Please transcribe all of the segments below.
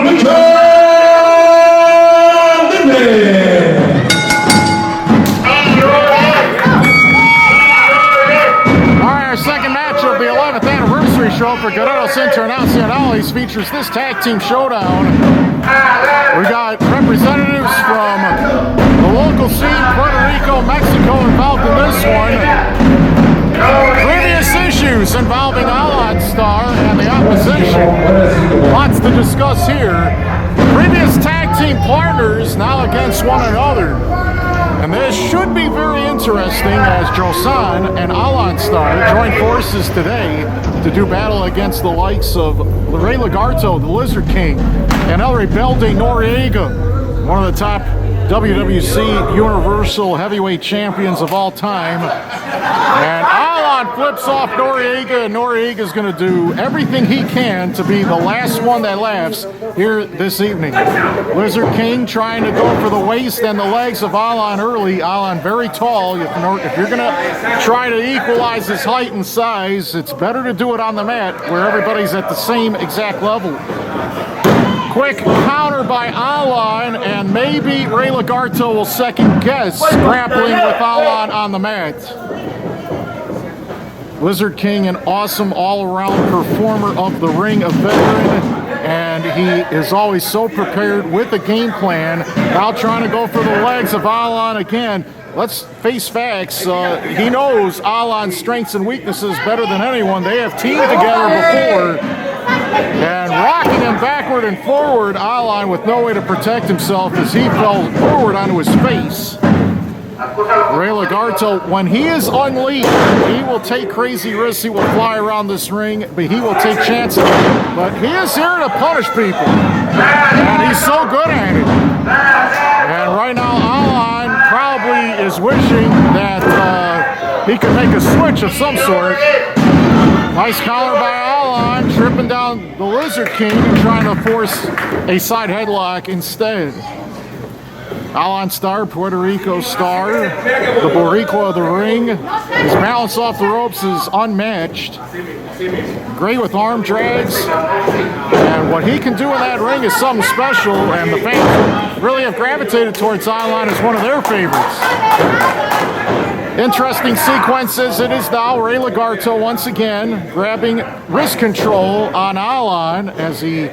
Lucha, Libre. Our second match of the 11th anniversary show for Guerreros Internacionales features this tag team showdown. We got representatives from the local scene, Puerto Rico, Mexico, involved in this one. Previous issues involving Allied Star and the opposition. Lots to discuss here. Previous tag team partners now against one another. And this should be very interesting as Josan and Allied Star join forces today to do battle against the likes of Rey Lagarto, the Lizard King, and El Rebelde Noriega, one of the top WWC Universal Heavyweight Champions of all time. And Alon flips off Noriega, and Noriega's going to do everything he can to be the last one that laughs here this evening. Lizard King trying to go for the waist and the legs of Alon early. Alon very tall. If you're going to try to equalize his height and size, it's better to do it on the mat where everybody's at the same exact level. Quick counter by Alon, and maybe Rey Lagarto will second guess grappling with Alon on the mat. Lizard King, an awesome all-around performer of the ring, a veteran, and he is always so prepared with a game plan. Now trying to go for the legs of Alon again. Let's face facts. He knows Alon's strengths and weaknesses better than anyone. They have teamed together before. And rocking him backward and forward, Alon with no way to protect himself as he fell forward onto his face. Rey Lagarto, when he is unleashed, he will take crazy risks. He will fly around this ring, but he will take chances. But he is here to punish people, and he's so good at it. And right now, Alon probably is wishing that he could make a switch of some sort. Nice collar by Alon, tripping down the Lizard King and trying to force a side headlock instead. Alon Star, Puerto Rico Star, the Boricua of the ring. His balance off the ropes is unmatched. Great with arm drags. And what he can do in that ring is something special, and the fans really have gravitated towards Alon as one of their favorites. Interesting sequences. It is now Rey Lagarto once again grabbing wrist control on Alon as he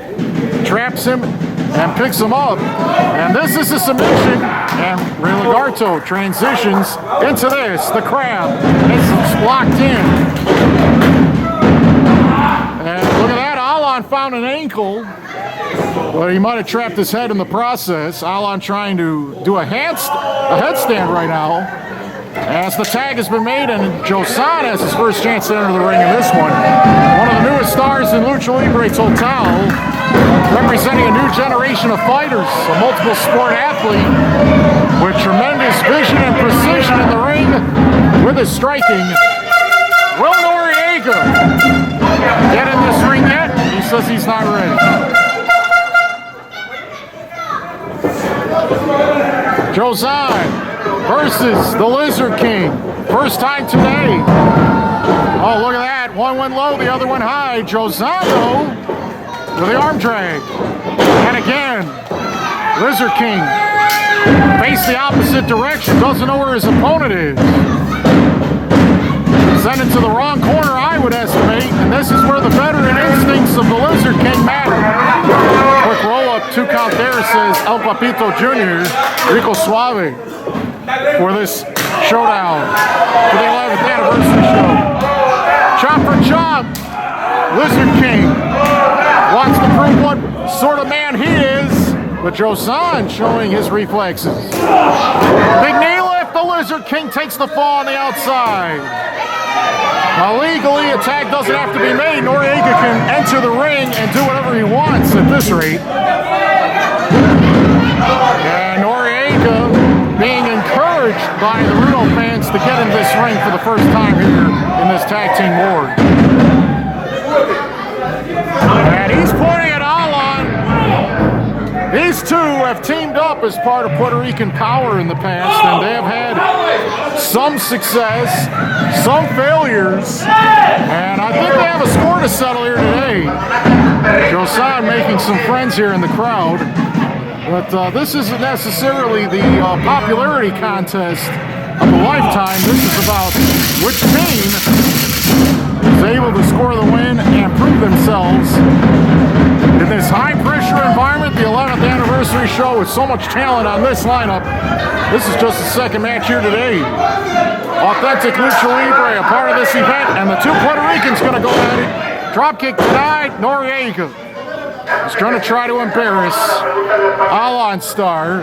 traps him and picks him up. And this is a submission, and Rey Lagarto transitions into this, the crab. It's locked in. And look at that, Alon found an ankle. Well, he might have trapped his head in the process. Alon trying to do a headstand right now. As the tag has been made, and Josan has his first chance to enter the ring in this one. One of the newest stars in Lucha Libre Total, representing a new generation of fighters, a multiple sport athlete with tremendous vision and precision in the ring with his striking. Will Noriega get in this ring yet? He says he's not ready. Josan versus the Lizard King. First time today. Oh, look at that. One went low, the other went high. Josan, though, with the arm drag. And again, Lizard King face the opposite direction. Doesn't know where his opponent is. Sent it to the wrong corner, I would estimate. And this is where the veteran instincts of the Lizard King matter. Quick roll-up, 2 count there, says El Papito Jr., Rico Suave, for this showdown, for the 11th anniversary show. Chop for chop, Lizard King wants to prove what sort of man he is, but Josan showing his reflexes. Big knee lift, the Lizard King takes the fall on the outside. Now legally, a tag doesn't have to be made. Noriega can enter the ring and do whatever he wants at this rate. And Noriega being encouraged by the Rudo fans to get in this ring for the first time here in this tag team war. And he's pointing at Alon. He's two have teamed up as part of Puerto Rican Power in the past, and they have had some success, some failures, and I think they have a score to settle here today. Josan making some friends here in the crowd, but this isn't necessarily the popularity contest of a lifetime. This is about which team is able to score the win and prove themselves in this high-pressure environment. The 11th anniversary show with so much talent on this lineup. This is just the second match here today. Authentic Lucha Libre, a part of this event, and the two Puerto Ricans going to go at it. Dropkick denied. Noriega is going to try to embarrass Alon Star.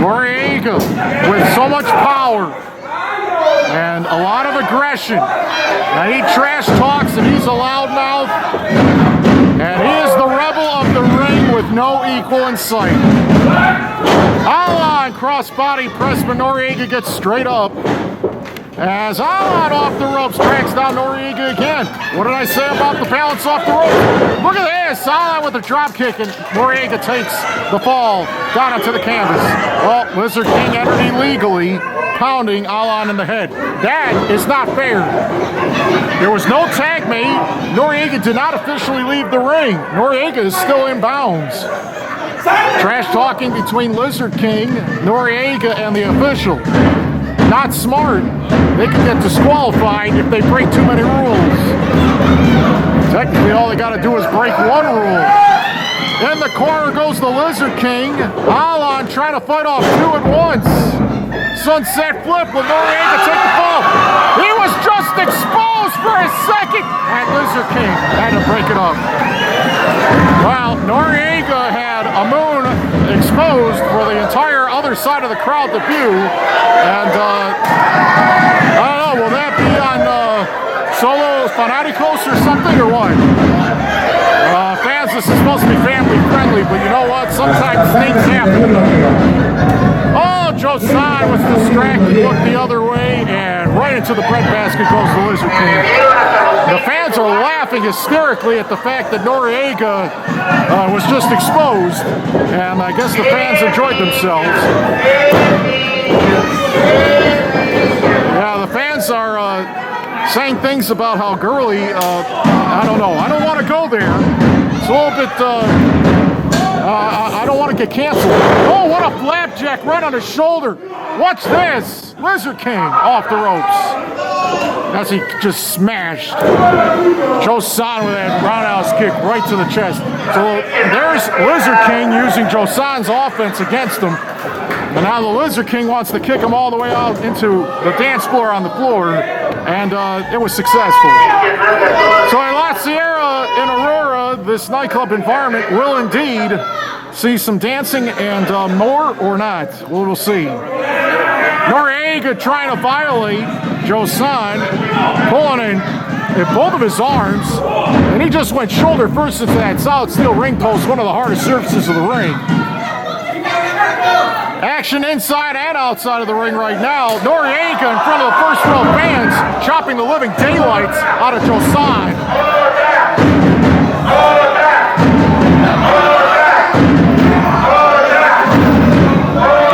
Noriega with so much power and a lot of aggression. And he trash talks and he's a loudmouth. And he is the rebel of the ring with no equal in sight. Alon crossbody press, but Noriega gets straight up. As Alon off the ropes tracks down Noriega again. What did I say about the balance off the ropes? Look at this. Alon with a drop kick, and Noriega takes the fall down onto the canvas. Well, Lizard King entered illegally, pounding Alon in the head. That is not fair. There was no tag made. Noriega did not officially leave the ring. Noriega is still in bounds. Trash talking between Lizard King, Noriega, and the official. Not smart. They can get disqualified if they break too many rules. Technically, all they got to do is break one rule. In the corner goes the Lizard King. Alon trying to fight off two at once. Sunset flip with Noriega take the fall. He was just exposed for a second, and Lizard King had to break it up. Well, Noriega had a moon exposed for the entire other side of the crowd to view, and I don't know, will that be on Solo Fanaticos or something, or what? Fans, this is supposed to be family friendly, but you know what? Sometimes things happen. Oh, Josan was distracted, looked the other way, and right into the breadbasket goes the Lizard King. The fans are laughing hysterically at the fact that Noriega was just exposed, and I guess the fans enjoyed themselves. Yeah, the fans are saying things about how girly, I don't know. I don't want to go there. It's a little bit, I don't want to get canceled. Oh, what a flapjack right on his shoulder. Watch this. Lizard King off the ropes. As he just smashed Josan with that roundhouse kick right to the chest. So there's Lizard King using Josan's offense against him. And now the Lizard King wants to kick him all the way out into the dance floor on the floor. And it was successful. So in La Sierra, in Aurora, this nightclub environment will indeed see some dancing and more or not. We'll see. Noriega trying to violate Josan, pulling in both of his arms, and he just went shoulder first into that solid steel ring post, one of the hardest surfaces of the ring. Action inside and outside of the ring right now. Noriega in front of the first row fans, chopping the living daylights out of Josan.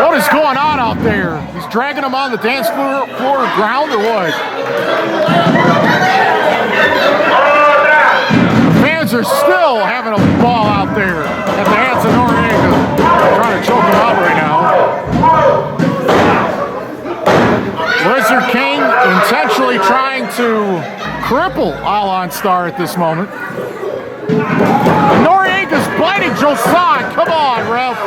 What is going on out there? He's dragging him on the dance floor ground or what? The fans are still having a ball out there at the hands of Noriega. Trying to choke him out right now. Lizard King intentionally trying to cripple Alon Star at this moment. Noriega's biting Josan. Come on, ref.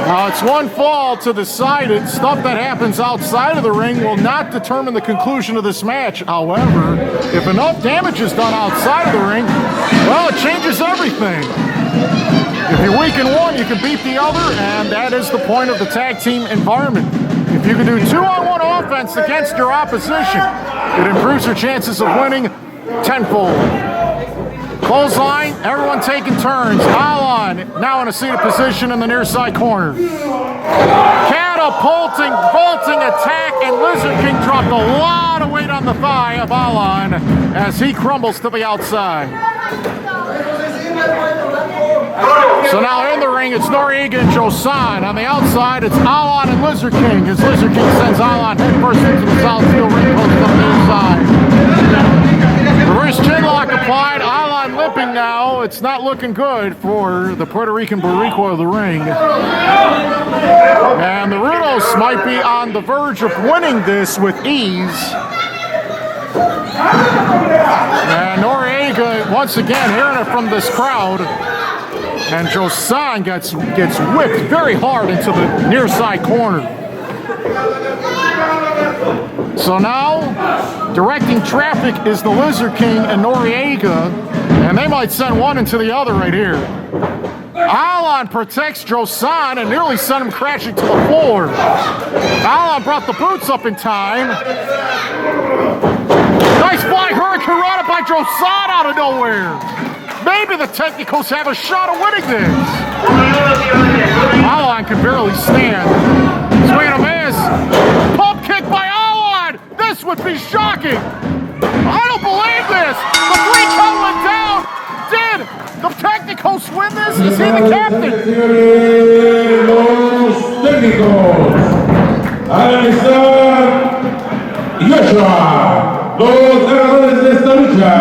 Now it's one fall to the side. It's stuff that happens outside of the ring will not determine the conclusion of this match. However, if enough damage is done outside of the ring, well, it changes everything. If you're weak in one, you can beat the other, and that is the point of the tag team environment. If you can do 2-on-1 offense against your opposition, it improves your chances of winning tenfold. Clothesline, everyone taking turns. Alon now in a seated position in the near side corner. Catapulting, vaulting attack, and Lizard King dropped a lot of weight on the thigh of Alon as he crumbles to the outside. So now in the ring, it's Noriega and Josan. On the outside, it's Alan and Lizard King, as Lizard King sends Alan headfirst into the solid steel ring post up the inside. Reverse chinlock applied. Alan limping now. It's not looking good for the Puerto Rican Boricua of the ring. And the Rudos might be on the verge of winning this with ease. And Noriega, once again, hearing it from this crowd. And Josan gets whipped very hard into the near side corner. So now, directing traffic is the Lizard King and Noriega, and they might send one into the other right here. Alan protects Josan and nearly sent him crashing to the floor. Alan brought the boots up in time. Nice flying hurricane rana by Josan out of nowhere. Maybe the Technicals have a shot of winning this. Alan can barely stand. Swing and a miss. Pump kick by Alan. This would be shocking. I don't believe this. The 3 count went down. Did the Technicals win this? Is he the captain? Los técnicos. Analizar Josan. Los ganadores de esta lucha.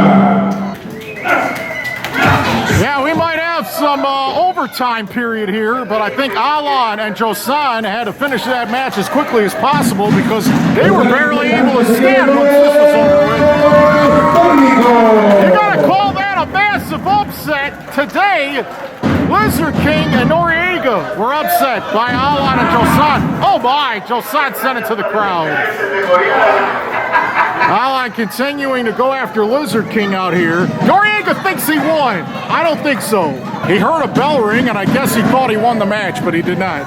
Yeah, we might have some overtime period here, but I think Alan and Josan had to finish that match as quickly as possible because they were barely able to stand once this was over with. You gotta call that a massive upset. Today, Lizard King and Noriega were upset by Alan and Josan. Oh my, Josan sent it to the crowd. Alan continuing to go after Lizard King out here. Noriega thinks he won. I don't think so. He heard a bell ring, and I guess he thought he won the match, but he did not.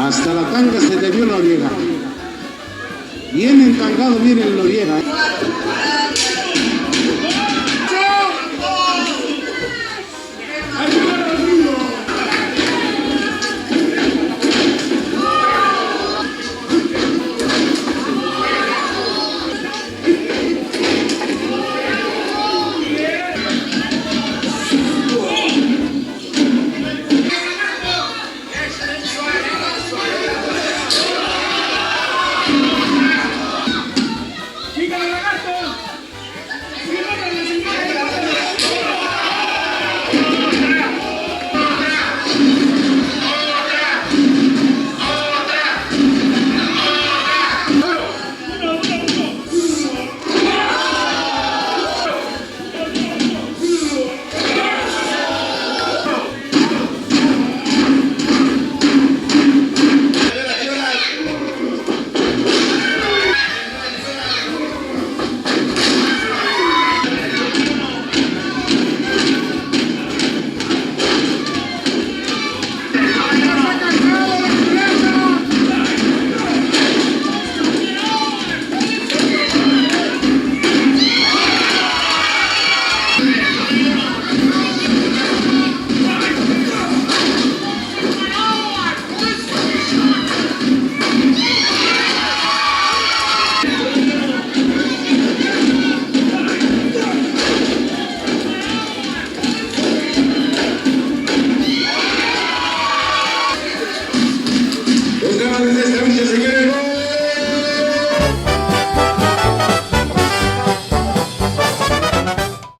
Hasta la tanga se le vio Noriega. Bien entangado, miren Noriega.